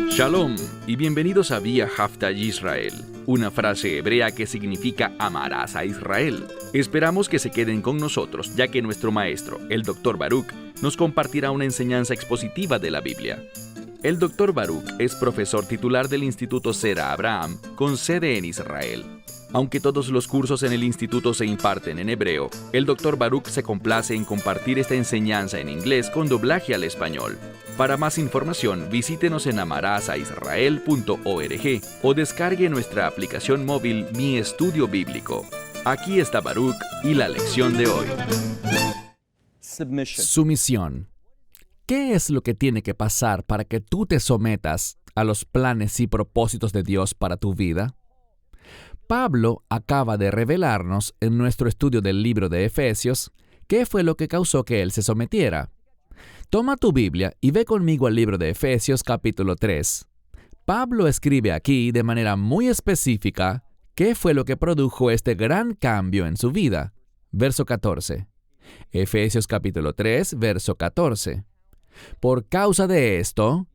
Shalom y bienvenidos a Vía Haftaj Israel, una frase hebrea que significa amarás a Israel. Esperamos que se queden con nosotros, ya que nuestro maestro, el Dr. Baruch, nos compartirá una enseñanza expositiva de la Biblia. El Dr. Baruch es profesor titular del Instituto Zera Abraham, con sede en Israel. Aunque todos los cursos en el instituto se imparten en hebreo, el Dr. Baruch se complace en compartir esta enseñanza en inglés con doblaje al español. Para más información, visítenos en amarasaisrael.org o descargue nuestra aplicación móvil Mi Estudio Bíblico. Aquí está Baruch y la lección de hoy. Sumisión. ¿Qué es lo que tiene que pasar para que tú te sometas a los planes y propósitos de Dios para tu vida? Pablo acaba de revelarnos en nuestro estudio del libro de Efesios qué fue lo que causó que él se sometiera. Toma tu Biblia y ve conmigo al libro de Efesios capítulo 3. Pablo escribe aquí de manera muy específica qué fue lo que produjo este gran cambio en su vida. Verso 14. Efesios capítulo 3, verso 14. Por causa de esto,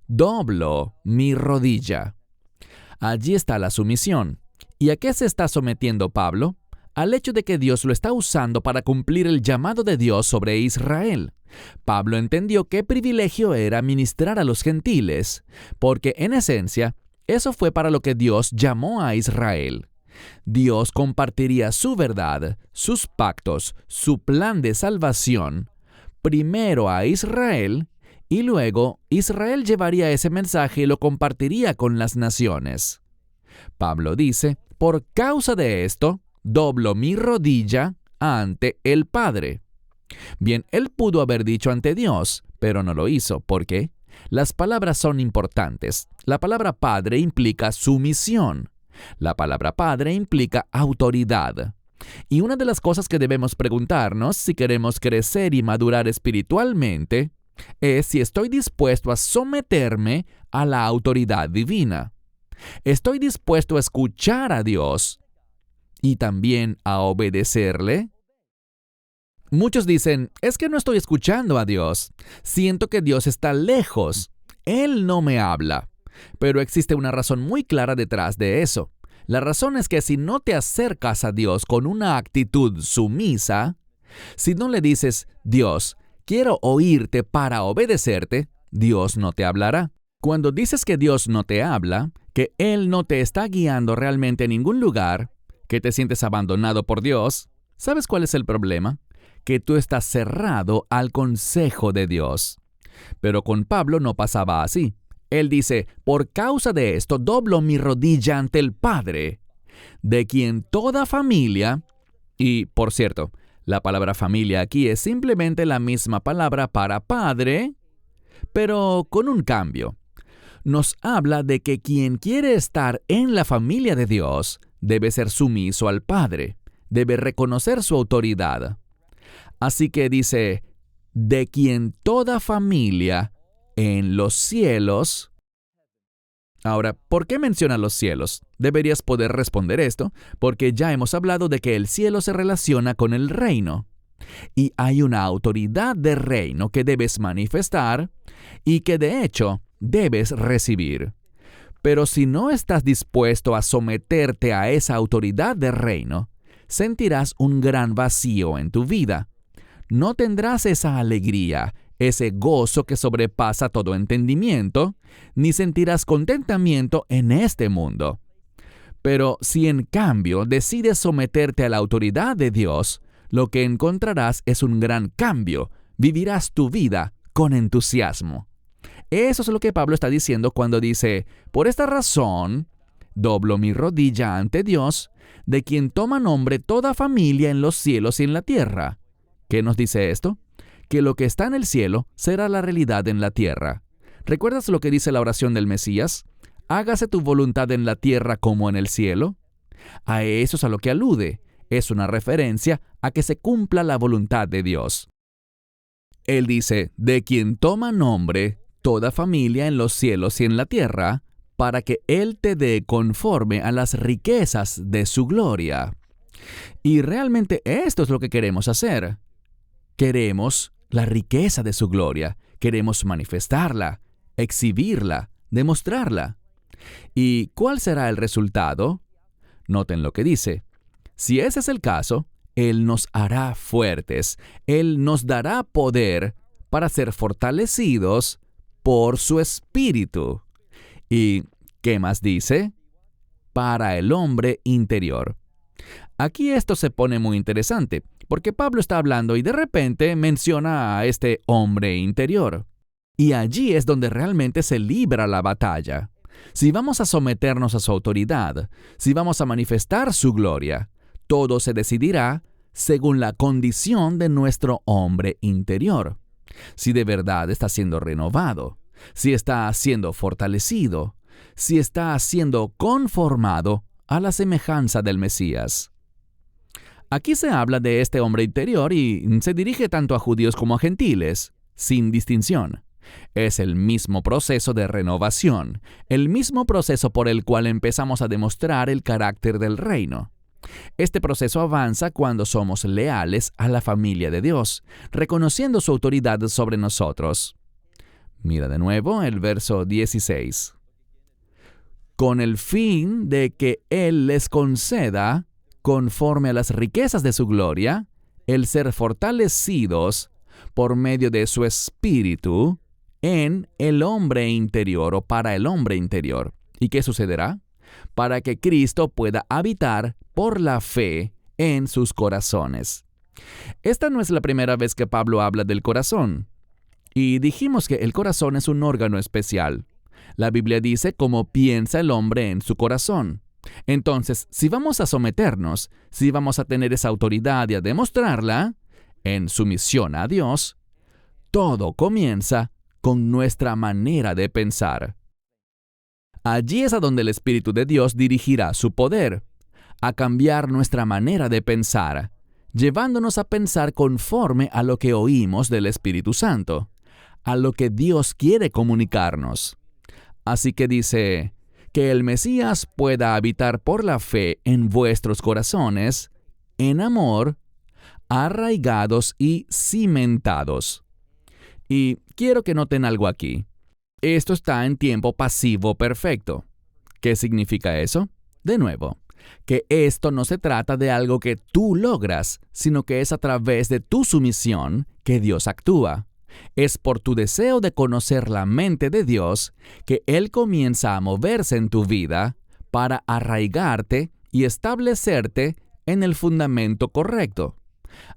doblo mi rodilla. Allí está la sumisión. ¿Y a qué se está sometiendo Pablo? Al hecho de que Dios lo está usando para cumplir el llamado de Dios sobre Israel. Pablo entendió qué privilegio era ministrar a los gentiles, porque en esencia, eso fue para lo que Dios llamó a Israel. Dios compartiría su verdad, sus pactos, su plan de salvación, primero a Israel, y luego Israel llevaría ese mensaje y lo compartiría con las naciones. Pablo dice, por causa de esto, doblo mi rodilla ante el Padre. Bien, él pudo haber dicho ante Dios, pero no lo hizo. ¿Por qué? Las palabras son importantes. La palabra Padre implica sumisión. La palabra Padre implica autoridad. Y una de las cosas que debemos preguntarnos si queremos crecer y madurar espiritualmente es si estoy dispuesto a someterme a la autoridad divina. ¿Estoy dispuesto a escuchar a Dios y también a obedecerle? Muchos dicen, es que no estoy escuchando a Dios. Siento que Dios está lejos. Él no me habla. Pero existe una razón muy clara detrás de eso. La razón es que si no te acercas a Dios con una actitud sumisa, si no le dices, Dios, quiero oírte para obedecerte, Dios no te hablará. Cuando dices que Dios no te habla, que Él no te está guiando realmente a ningún lugar, que te sientes abandonado por Dios, ¿sabes cuál es el problema? Que tú estás cerrado al consejo de Dios. Pero con Pablo no pasaba así. Él dice, por causa de esto doblo mi rodilla ante el Padre, de quien toda familia, y por cierto, la palabra familia aquí es simplemente la misma palabra para padre, pero con un cambio. Nos habla de que quien quiere estar en la familia de Dios debe ser sumiso al Padre, debe reconocer su autoridad. Así que dice, de quien toda familia en los cielos. Ahora, ¿por qué menciona los cielos? Deberías poder responder esto, porque ya hemos hablado de que el cielo se relaciona con el reino. Y hay una autoridad de reino que debes manifestar y que de hecho debes recibir. Pero si no estás dispuesto a someterte a esa autoridad de reino, sentirás un gran vacío en tu vida. No tendrás esa alegría, ese gozo que sobrepasa todo entendimiento, ni sentirás contentamiento en este mundo. Pero si en cambio decides someterte a la autoridad de Dios, lo que encontrarás es un gran cambio. Vivirás tu vida con entusiasmo. Eso es lo que Pablo está diciendo cuando dice, por esta razón, doblo mi rodilla ante Dios, de quien toma nombre toda familia en los cielos y en la tierra. ¿Qué nos dice esto? Que lo que está en el cielo será la realidad en la tierra. ¿Recuerdas lo que dice la oración del Mesías? Hágase tu voluntad en la tierra como en el cielo. A eso es a lo que alude. Es una referencia a que se cumpla la voluntad de Dios. Él dice, de quien toma nombre toda familia en los cielos y en la tierra, para que Él te dé conforme a las riquezas de su gloria. Y realmente esto es lo que queremos hacer. Queremos la riqueza de su gloria. Queremos manifestarla, exhibirla, demostrarla. ¿Y cuál será el resultado? Noten lo que dice. Si ese es el caso, Él nos hará fuertes. Él nos dará poder para ser fortalecidos por su Espíritu. ¿Y qué más dice? Para el hombre interior. Aquí esto se pone muy interesante, porque Pablo está hablando y de repente menciona a este hombre interior. Y allí es donde realmente se libra la batalla. Si vamos a someternos a su autoridad, si vamos a manifestar su gloria, todo se decidirá según la condición de nuestro hombre interior. Si de verdad está siendo renovado, si está siendo fortalecido, si está siendo conformado a la semejanza del Mesías. Aquí se habla de este hombre interior y se dirige tanto a judíos como a gentiles, sin distinción. Es el mismo proceso de renovación, el mismo proceso por el cual empezamos a demostrar el carácter del reino. Este proceso avanza cuando somos leales a la familia de Dios, reconociendo su autoridad sobre nosotros. Mira de nuevo el verso 16. Con el fin de que Él les conceda, conforme a las riquezas de su gloria, el ser fortalecidos por medio de su Espíritu en el hombre interior o para el hombre interior. ¿Y qué sucederá? Para que Cristo pueda habitar por la fe en sus corazones. Esta no es la primera vez que Pablo habla del corazón. Y dijimos que el corazón es un órgano especial. La Biblia dice cómo piensa el hombre en su corazón. Entonces, si vamos a someternos, si vamos a tener esa autoridad y a demostrarla, en sumisión a Dios, todo comienza con nuestra manera de pensar. Allí es a donde el Espíritu de Dios dirigirá su poder, a cambiar nuestra manera de pensar, llevándonos a pensar conforme a lo que oímos del Espíritu Santo, a lo que Dios quiere comunicarnos. Así que dice, que el Mesías pueda habitar por la fe en vuestros corazones, en amor, arraigados y cimentados. Y quiero que noten algo aquí. Esto está en tiempo pasivo perfecto. ¿Qué significa eso? De nuevo, que esto no se trata de algo que tú logras, sino que es a través de tu sumisión que Dios actúa. Es por tu deseo de conocer la mente de Dios que Él comienza a moverse en tu vida para arraigarte y establecerte en el fundamento correcto.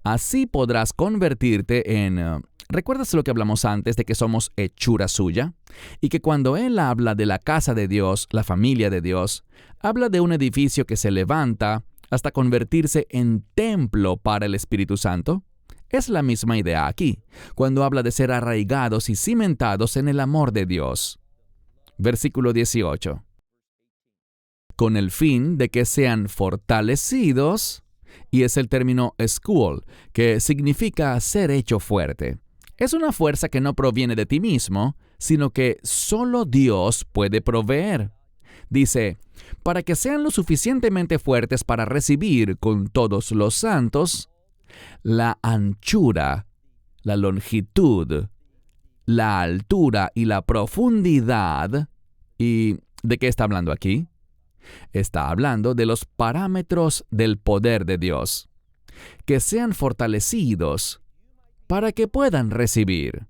Así podrás convertirte en... ¿Recuerdas lo que hablamos antes de que somos hechura suya? Y que cuando Él habla de la casa de Dios, la familia de Dios, habla de un edificio que se levanta hasta convertirse en templo para el Espíritu Santo. Es la misma idea aquí, cuando habla de ser arraigados y cimentados en el amor de Dios. Versículo 18. Con el fin de que sean fortalecidos, y es el término school, que significa ser hecho fuerte. Es una fuerza que no proviene de ti mismo, sino que solo Dios puede proveer. Dice, para que sean lo suficientemente fuertes para recibir con todos los santos la anchura, la longitud, la altura y la profundidad. ¿Y de qué está hablando aquí? Está hablando de los parámetros del poder de Dios. Que sean fortalecidos para que puedan recibir.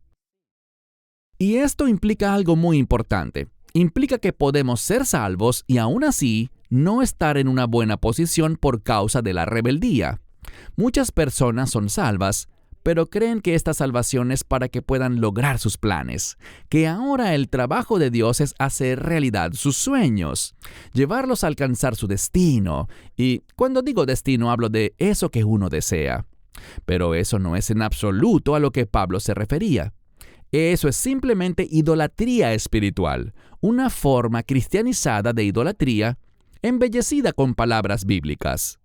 Y esto implica algo muy importante. Implica que podemos ser salvos y aún así no estar en una buena posición por causa de la rebeldía. Muchas personas son salvas, pero creen que esta salvación es para que puedan lograr sus planes, que ahora el trabajo de Dios es hacer realidad sus sueños, llevarlos a alcanzar su destino, y cuando digo destino hablo de eso que uno desea. Pero eso no es en absoluto a lo que Pablo se refería. Eso es simplemente idolatría espiritual, una forma cristianizada de idolatría, embellecida con palabras bíblicas.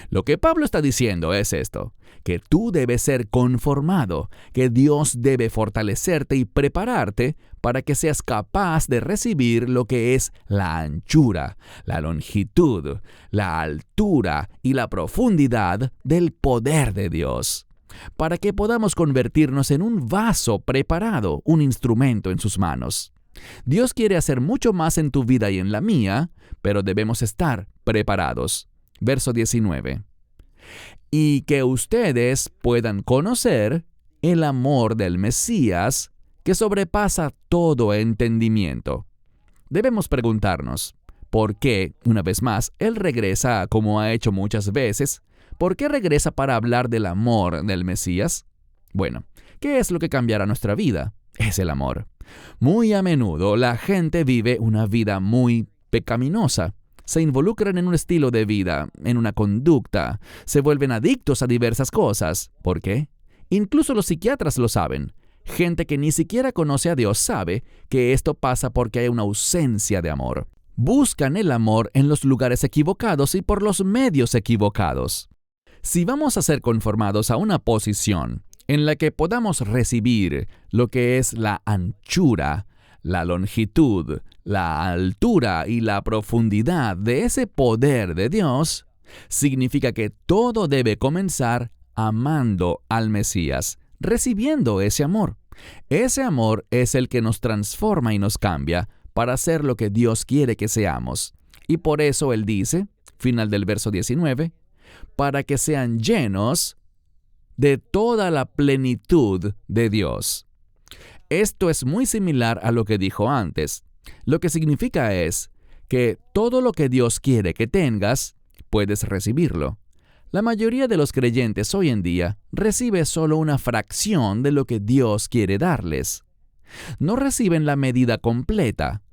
Lo que Pablo está diciendo es esto, que tú debes ser conformado, que Dios debe fortalecerte y prepararte para que seas capaz de recibir lo que es la anchura, la longitud, la altura y la profundidad del poder de Dios. para que podamos convertirnos en un vaso preparado, un instrumento en sus manos. Dios quiere hacer mucho más en tu vida y en la mía, pero debemos estar preparados. Verso 19. Y que ustedes puedan conocer el amor del Mesías, que sobrepasa todo entendimiento. Debemos preguntarnos, ¿por qué, una vez más, Él regresa como ha hecho muchas veces? ¿Por qué regresa para hablar del amor del Mesías? Bueno, ¿qué es lo que cambiará nuestra vida? Es el amor. Muy a menudo la gente vive una vida muy pecaminosa. Se involucran en un estilo de vida, en una conducta. Se vuelven adictos a diversas cosas. ¿Por qué? Incluso los psiquiatras lo saben. Gente que ni siquiera conoce a Dios sabe que esto pasa porque hay una ausencia de amor. Buscan el amor en los lugares equivocados y por los medios equivocados. Si vamos a ser conformados a una posición en la que podamos recibir lo que es la anchura, la longitud, la altura y la profundidad de ese poder de Dios, significa que todo debe comenzar amando al Mesías, recibiendo ese amor. Ese amor es el que nos transforma y nos cambia para ser lo que Dios quiere que seamos. Y por eso Él dice, final del verso 19, para que sean llenos de toda la plenitud de Dios. Esto es muy similar a lo que dijo antes. Lo que significa es que todo lo que Dios quiere que tengas, puedes recibirlo. La mayoría de los creyentes hoy en día recibe solo una fracción de lo que Dios quiere darles. No reciben la medida completa.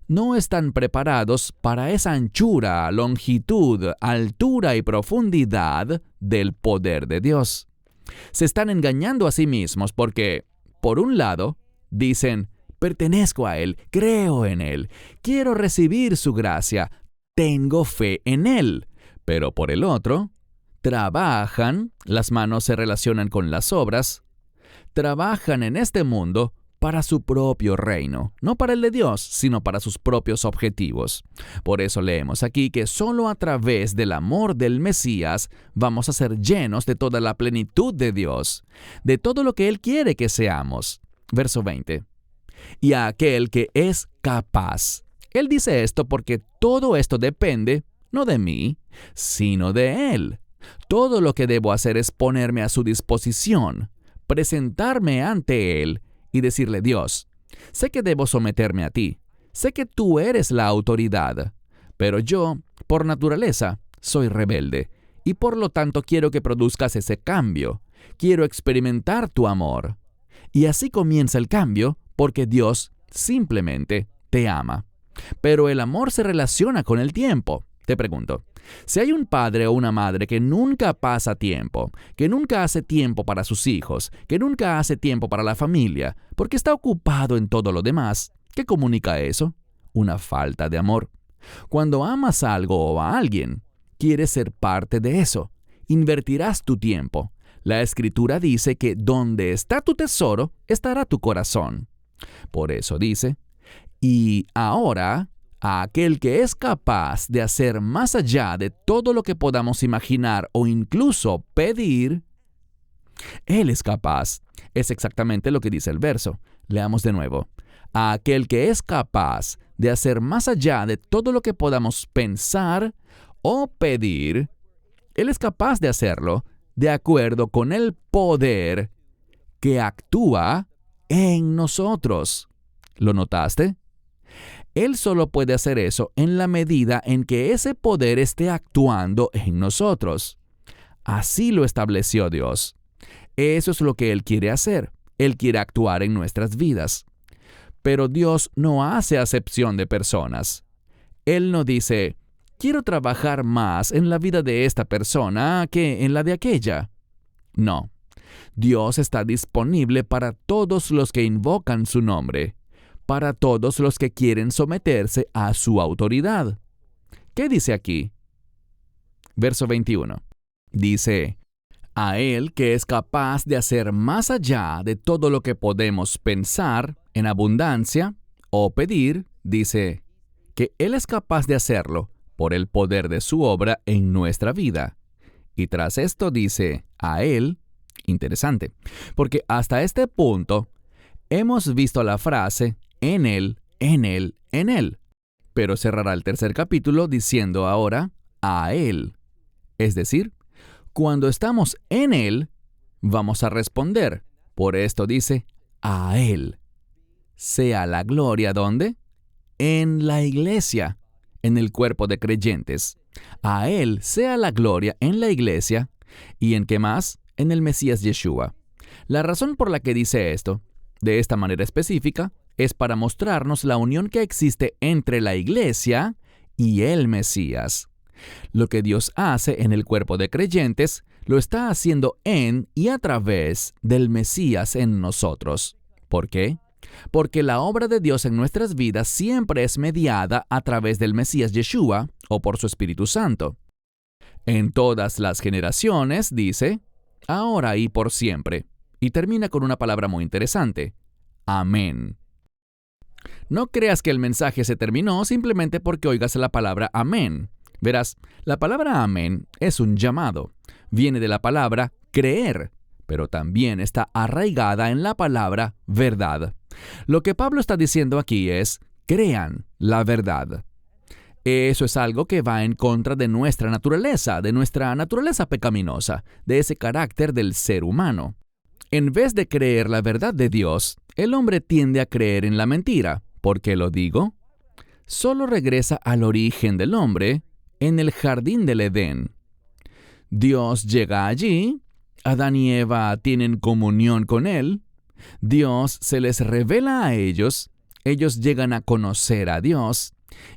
No están preparados para esa anchura, longitud, altura y profundidad del poder de Dios. Se están engañando a sí mismos porque, por un lado, dicen, pertenezco a Él, creo en Él, quiero recibir su gracia, tengo fe en Él. Pero por el otro, trabajan, las manos se relacionan con las obras, trabajan en este mundo para su propio reino, no para el de Dios, sino para sus propios objetivos. Por eso leemos aquí que solo a través del amor del Mesías vamos a ser llenos de toda la plenitud de Dios, de todo lo que Él quiere que seamos. Verso 20. Y a aquel que es capaz. Él dice esto porque todo esto depende, no de mí, sino de Él. Todo lo que debo hacer es ponerme a su disposición, presentarme ante Él y decirle, Dios, sé que debo someterme a ti, sé que tú eres la autoridad, pero yo, por naturaleza, soy rebelde y por lo tanto quiero que produzcas ese cambio, quiero experimentar tu amor. Y así comienza el cambio porque Dios simplemente te ama. Pero el amor se relaciona con el tiempo. Te pregunto, si hay un padre o una madre que nunca pasa tiempo, que nunca hace tiempo para sus hijos, que nunca hace tiempo para la familia, porque está ocupado en todo lo demás, ¿qué comunica eso? Una falta de amor. Cuando amas algo o a alguien, quieres ser parte de eso. Invertirás tu tiempo. La Escritura dice que donde está tu tesoro, estará tu corazón. Por eso dice, y ahora, a aquel que es capaz de hacer más allá de todo lo que podamos imaginar o incluso pedir, Él es capaz. Es exactamente lo que dice el verso. Leamos de nuevo. A aquel que es capaz de hacer más allá de todo lo que podamos pensar o pedir, Él es capaz de hacerlo de acuerdo con el poder que actúa en nosotros. ¿Lo notaste? Él solo puede hacer eso en la medida en que ese poder esté actuando en nosotros. Así lo estableció Dios. Eso es lo que Él quiere hacer. Él quiere actuar en nuestras vidas. Pero Dios no hace acepción de personas. Él no dice, quiero trabajar más en la vida de esta persona que en la de aquella. No. Dios está disponible para todos los que invocan su nombre, para todos los que quieren someterse a su autoridad. ¿Qué dice aquí? Verso 21. Dice, a Él que es capaz de hacer más allá de todo lo que podemos pensar en abundancia o pedir, dice que Él es capaz de hacerlo por el poder de su obra en nuestra vida. Y tras esto dice, a Él, Interesante, porque hasta este punto hemos visto la frase en Él, en Él, en Él, pero cerrará el tercer capítulo diciendo ahora a Él. Es decir, cuando estamos en Él, vamos a responder. Por esto dice a Él. Sea la gloria, ¿dónde? En la iglesia, en el cuerpo de creyentes. A Él sea la gloria en la iglesia. ¿Y en qué más? En el Mesías Yeshua. La razón por la que dice esto, de esta manera específica, es para mostrarnos la unión que existe entre la iglesia y el Mesías. Lo que Dios hace en el cuerpo de creyentes, lo está haciendo en y a través del Mesías en nosotros. ¿Por qué? Porque la obra de Dios en nuestras vidas siempre es mediada a través del Mesías Yeshua o por su Espíritu Santo. En todas las generaciones, dice, ahora y por siempre. Y termina con una palabra muy interesante. Amén. No creas que el mensaje se terminó simplemente porque oigas la palabra amén. Verás, la palabra amén es un llamado. Viene de la palabra creer, pero también está arraigada en la palabra verdad. Lo que Pablo está diciendo aquí es, crean la verdad. Eso es algo que va en contra de nuestra naturaleza pecaminosa, de ese carácter del ser humano. En vez de creer la verdad de Dios, el hombre tiende a creer en la mentira. ¿Por qué lo digo? Solo regresa al origen del hombre, en el jardín del Edén. Dios llega allí, Adán y Eva tienen comunión con Él, Dios se les revela a ellos llegan a conocer a Dios,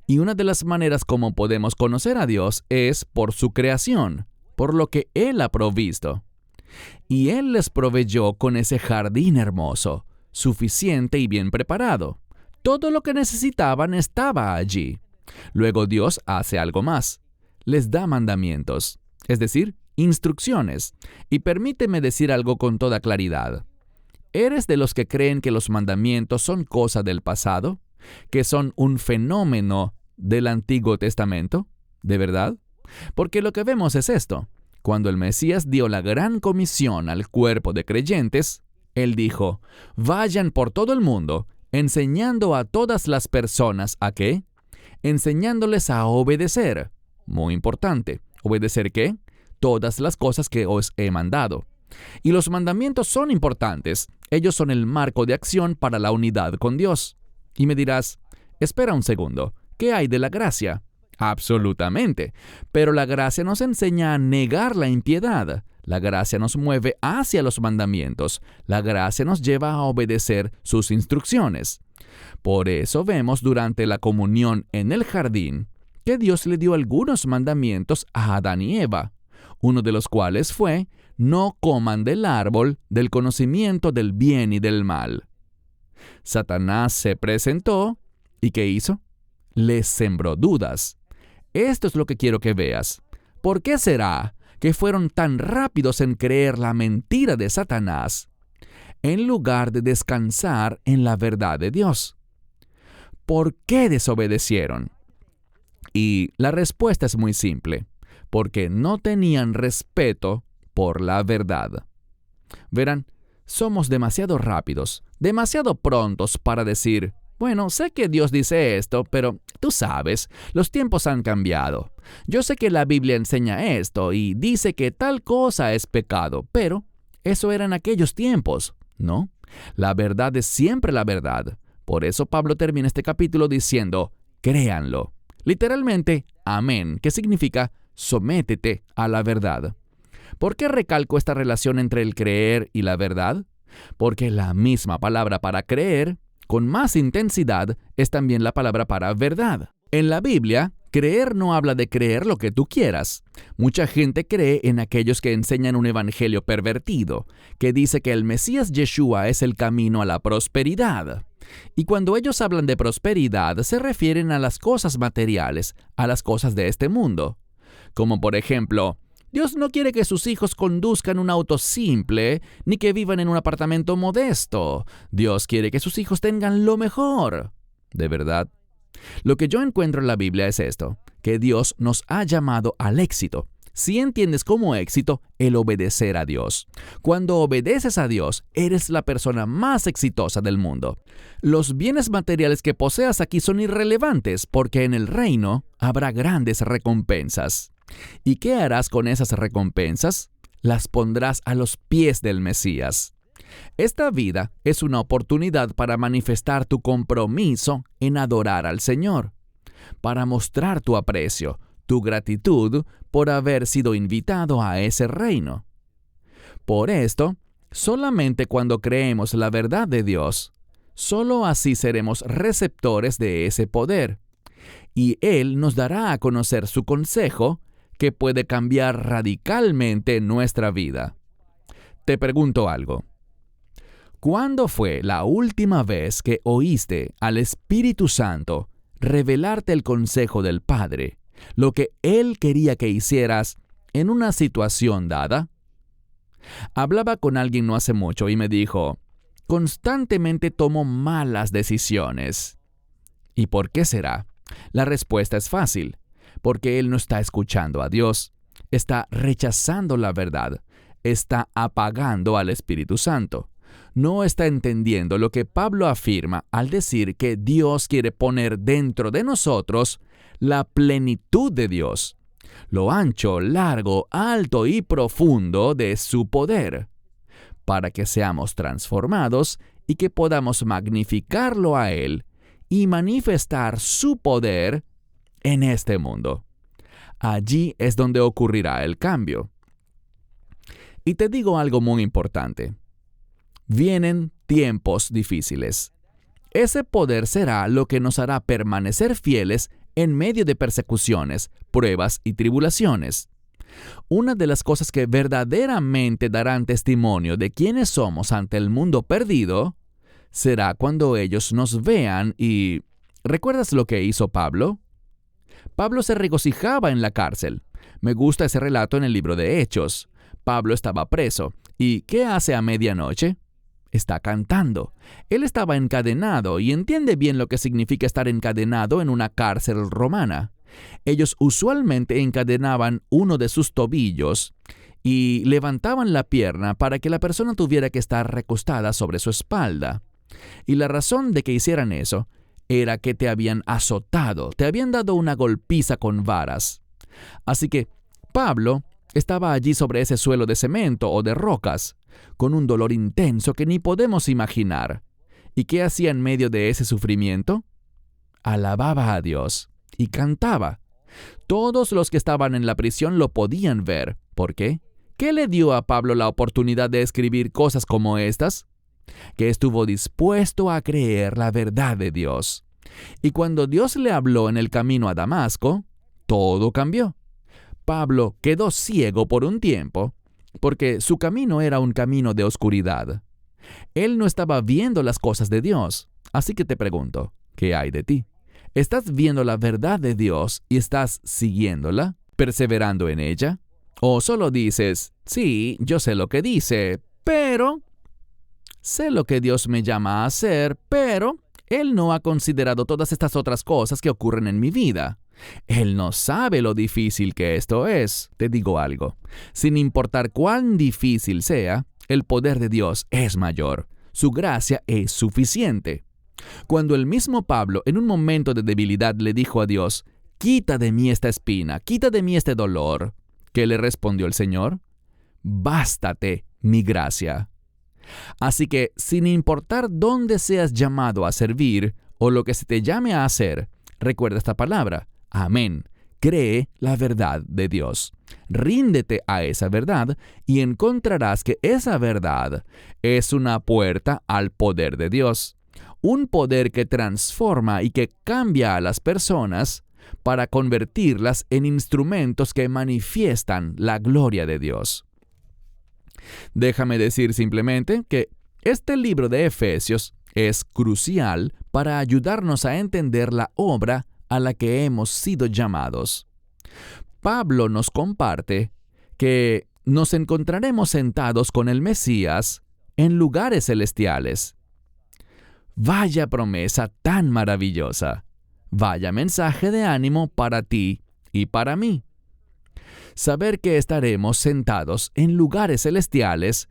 y una de las maneras como podemos conocer a Dios es por su creación, por lo que Él ha provisto. Y Él les proveyó con ese jardín hermoso, suficiente y bien preparado. Todo lo que necesitaban estaba allí. Luego Dios hace algo más. Les da mandamientos, es decir, instrucciones. Y permíteme decir algo con toda claridad. ¿Eres de los que creen que los mandamientos son cosa del pasado? ¿Que son un fenómeno del Antiguo Testamento? ¿De verdad? Porque lo que vemos es esto. Cuando el Mesías dio la gran comisión al cuerpo de creyentes, Él dijo, vayan por todo el mundo, enseñando a todas las personas ¿a qué? Enseñándoles a obedecer. Muy importante. ¿Obedecer qué? Todas las cosas que os he mandado. Y los mandamientos son importantes. Ellos son el marco de acción para la unidad con Dios. Y me dirás, espera un segundo, ¿qué hay de la gracia? Absolutamente. Pero la gracia nos enseña a negar la impiedad. La gracia nos mueve hacia los mandamientos. La gracia nos lleva a obedecer sus instrucciones. Por eso vemos durante la comunión en el jardín que Dios le dio algunos mandamientos a Adán y Eva, uno de los cuales fue, no coman del árbol del conocimiento del bien y del mal. Satanás se presentó, ¿y qué hizo? Les sembró dudas. Esto es lo que quiero que veas. ¿Por qué será que fueron tan rápidos en creer la mentira de Satanás, en lugar de descansar en la verdad de Dios? ¿Por qué desobedecieron? Y la respuesta es muy simple, porque no tenían respeto por la verdad. Verán, somos demasiado rápidos, demasiado prontos para decir, bueno, sé que Dios dice esto, pero tú sabes, los tiempos han cambiado. Yo sé que la Biblia enseña esto y dice que tal cosa es pecado, pero eso era en aquellos tiempos, ¿no? La verdad es siempre la verdad. Por eso Pablo termina este capítulo diciendo, créanlo. Literalmente, amén, que significa sométete a la verdad. ¿Por qué recalco esta relación entre el creer y la verdad? Porque la misma palabra para creer, con más intensidad, es también la palabra para verdad. En la Biblia, creer no habla de creer lo que tú quieras. Mucha gente cree en aquellos que enseñan un evangelio pervertido, que dice que el Mesías Yeshua es el camino a la prosperidad. Y cuando ellos hablan de prosperidad, se refieren a las cosas materiales, a las cosas de este mundo. Como por ejemplo, Dios no quiere que sus hijos conduzcan un auto simple, ni que vivan en un apartamento modesto. Dios quiere que sus hijos tengan lo mejor. ¿De verdad? Lo que yo encuentro en la Biblia es esto, que Dios nos ha llamado al éxito. si entiendes como éxito el obedecer a Dios. Cuando obedeces a Dios, eres la persona más exitosa del mundo. Los bienes materiales que poseas aquí son irrelevantes porque en el reino habrá grandes recompensas. ¿Y qué harás con esas recompensas? Las pondrás a los pies del Mesías. Esta vida es una oportunidad para manifestar tu compromiso en adorar al Señor, para mostrar tu aprecio, tu gratitud por haber sido invitado a ese reino. Por esto, solamente cuando creemos la verdad de Dios, solo así seremos receptores de ese poder, y Él nos dará a conocer su consejo que puede cambiar radicalmente nuestra vida. Te pregunto algo. ¿Cuándo fue la última vez que oíste al Espíritu Santo revelarte el consejo del Padre, lo que Él quería que hicieras en una situación dada? Hablaba con alguien no hace mucho y me dijo, constantemente tomo malas decisiones. ¿Y por qué será? La respuesta es fácil, porque él no está escuchando a Dios, está rechazando la verdad, está apagando al Espíritu Santo. No está entendiendo lo que Pablo afirma al decir que Dios quiere poner dentro de nosotros la plenitud de Dios, lo ancho, largo, alto y profundo de su poder, para que seamos transformados y que podamos magnificarlo a Él y manifestar su poder en este mundo. Allí es donde ocurrirá el cambio. Y te digo algo muy importante. Vienen tiempos difíciles. Ese poder será lo que nos hará permanecer fieles en medio de persecuciones, pruebas y tribulaciones. Una de las cosas que verdaderamente darán testimonio de quiénes somos ante el mundo perdido será cuando ellos nos vean y... ¿Recuerdas lo que hizo Pablo? Pablo se regocijaba en la cárcel. Me gusta ese relato en el libro de Hechos. Pablo estaba preso. ¿Y qué hace a medianoche? Está cantando. Él estaba encadenado y entiende bien lo que significa estar encadenado en una cárcel romana. Ellos usualmente encadenaban uno de sus tobillos y levantaban la pierna para que la persona tuviera que estar recostada sobre su espalda. Y la razón de que hicieran eso era que te habían azotado, te habían dado una golpiza con varas. Así que Pablo estaba allí sobre ese suelo de cemento o de rocas, con un dolor intenso que ni podemos imaginar. ¿Y qué hacía en medio de ese sufrimiento? Alababa a Dios y cantaba. Todos los que estaban en la prisión lo podían ver. ¿Por qué? ¿Qué le dio a Pablo la oportunidad de escribir cosas como estas? Que estuvo dispuesto a creer la verdad de Dios. Y cuando Dios le habló en el camino a Damasco, todo cambió. Pablo quedó ciego por un tiempo, porque su camino era un camino de oscuridad. Él no estaba viendo las cosas de Dios. Así que te pregunto, ¿qué hay de ti? ¿Estás viendo la verdad de Dios y estás siguiéndola, perseverando en ella? ¿O solo dices, sí, yo sé lo que dice, pero... sé lo que Dios me llama a hacer, pero Él no ha considerado todas estas otras cosas que ocurren en mi vida? Él no sabe lo difícil que esto es. Te digo algo. Sin importar cuán difícil sea, el poder de Dios es mayor. Su gracia es suficiente. Cuando el mismo Pablo, en un momento de debilidad, le dijo a Dios, «Quita de mí esta espina, quita de mí este dolor», ¿qué le respondió el Señor? «Bástate mi gracia». Así que, sin importar dónde seas llamado a servir o lo que se te llame a hacer, recuerda esta palabra. Amén. Cree la verdad de Dios. Ríndete a esa verdad y encontrarás que esa verdad es una puerta al poder de Dios. Un poder que transforma y que cambia a las personas para convertirlas en instrumentos que manifiestan la gloria de Dios. Déjame decir simplemente que este libro de Efesios es crucial para ayudarnos a entender la obra a la que hemos sido llamados. Pablo nos comparte que nos encontraremos sentados con el Mesías en lugares celestiales. Vaya promesa tan maravillosa. Vaya mensaje de ánimo para ti y para mí. Saber que estaremos sentados en lugares celestiales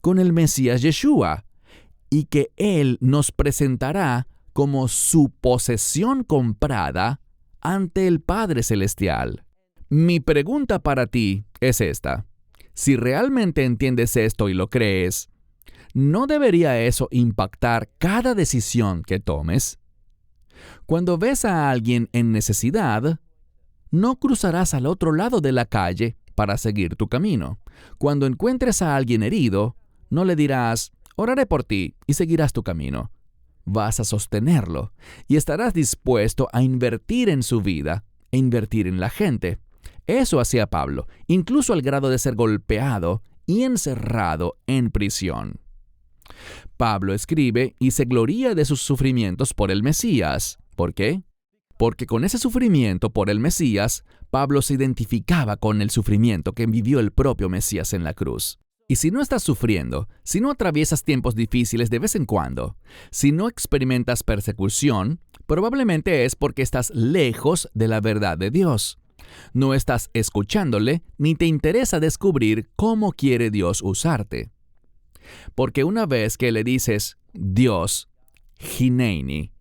con el Mesías Yeshua y que Él nos presentará como su posesión comprada ante el Padre Celestial. Mi pregunta para ti es esta. Si realmente entiendes esto y lo crees, ¿no debería eso impactar cada decisión que tomes? Cuando ves a alguien en necesidad, no cruzarás al otro lado de la calle para seguir tu camino. Cuando encuentres a alguien herido, no le dirás, oraré por ti, y seguirás tu camino. Vas a sostenerlo y estarás dispuesto a invertir en su vida e invertir en la gente. Eso hacía Pablo, incluso al grado de ser golpeado y encerrado en prisión. Pablo escribe y se gloría de sus sufrimientos por el Mesías. ¿Por qué? Porque con ese sufrimiento por el Mesías, Pablo se identificaba con el sufrimiento que vivió el propio Mesías en la cruz. Y si no estás sufriendo, si no atraviesas tiempos difíciles de vez en cuando, si no experimentas persecución, probablemente es porque estás lejos de la verdad de Dios. No estás escuchándole ni te interesa descubrir cómo quiere Dios usarte. Porque una vez que le dices Dios, Hineini,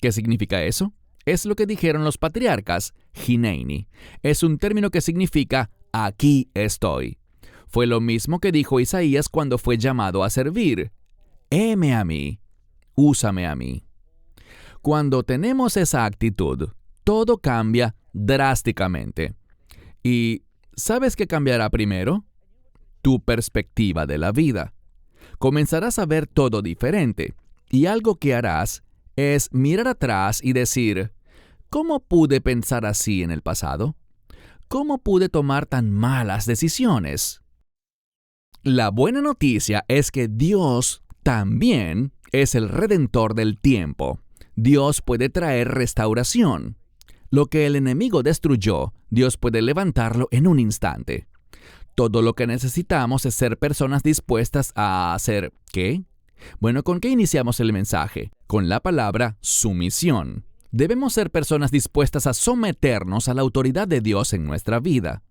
¿qué significa eso? Es lo que dijeron los patriarcas, Hineini. Es un término que significa aquí estoy. Fue lo mismo que dijo Isaías cuando fue llamado a servir. Heme a mí, úsame a mí. Cuando tenemos esa actitud, todo cambia drásticamente. ¿Y sabes qué cambiará primero? Tu perspectiva de la vida. Comenzarás a ver todo diferente, y algo que harás es mirar atrás y decir, ¿cómo pude pensar así en el pasado? ¿Cómo pude tomar tan malas decisiones? La buena noticia es que Dios también es el redentor del tiempo. Dios puede traer restauración. Lo que el enemigo destruyó, Dios puede levantarlo en un instante. Todo lo que necesitamos es ser personas dispuestas a hacer ¿qué? Bueno, ¿con qué iniciamos el mensaje? Con la palabra sumisión. Debemos ser personas dispuestas a someternos a la autoridad de Dios en nuestra vida.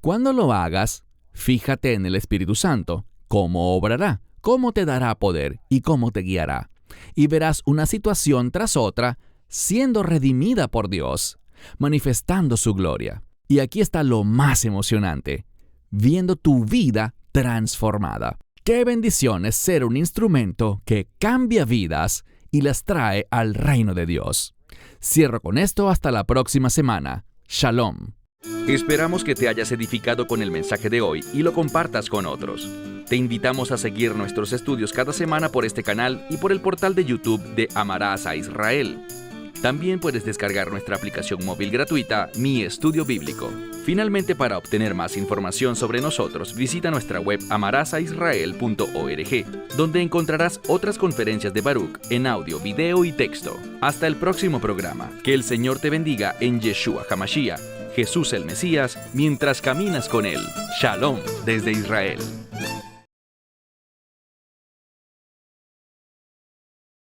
Cuando lo hagas, fíjate en el Espíritu Santo, cómo obrará, cómo te dará poder y cómo te guiará. Y verás una situación tras otra siendo redimida por Dios, manifestando su gloria. Y aquí está lo más emocionante, viendo tu vida transformada. ¡Qué bendición es ser un instrumento que cambia vidas y las trae al reino de Dios! Cierro con esto hasta la próxima semana. Shalom. Esperamos que te hayas edificado con el mensaje de hoy y lo compartas con otros. Te invitamos a seguir nuestros estudios cada semana por este canal y por el portal de YouTube de Amarás a Israel. También puedes descargar nuestra aplicación móvil gratuita, Mi Estudio Bíblico. Finalmente, para obtener más información sobre nosotros, visita nuestra web amarasaisrael.org, donde encontrarás otras conferencias de Baruch en audio, video y texto. Hasta el próximo programa. Que el Señor te bendiga en Yeshua HaMashiach, Jesús el Mesías, mientras caminas con Él. Shalom desde Israel.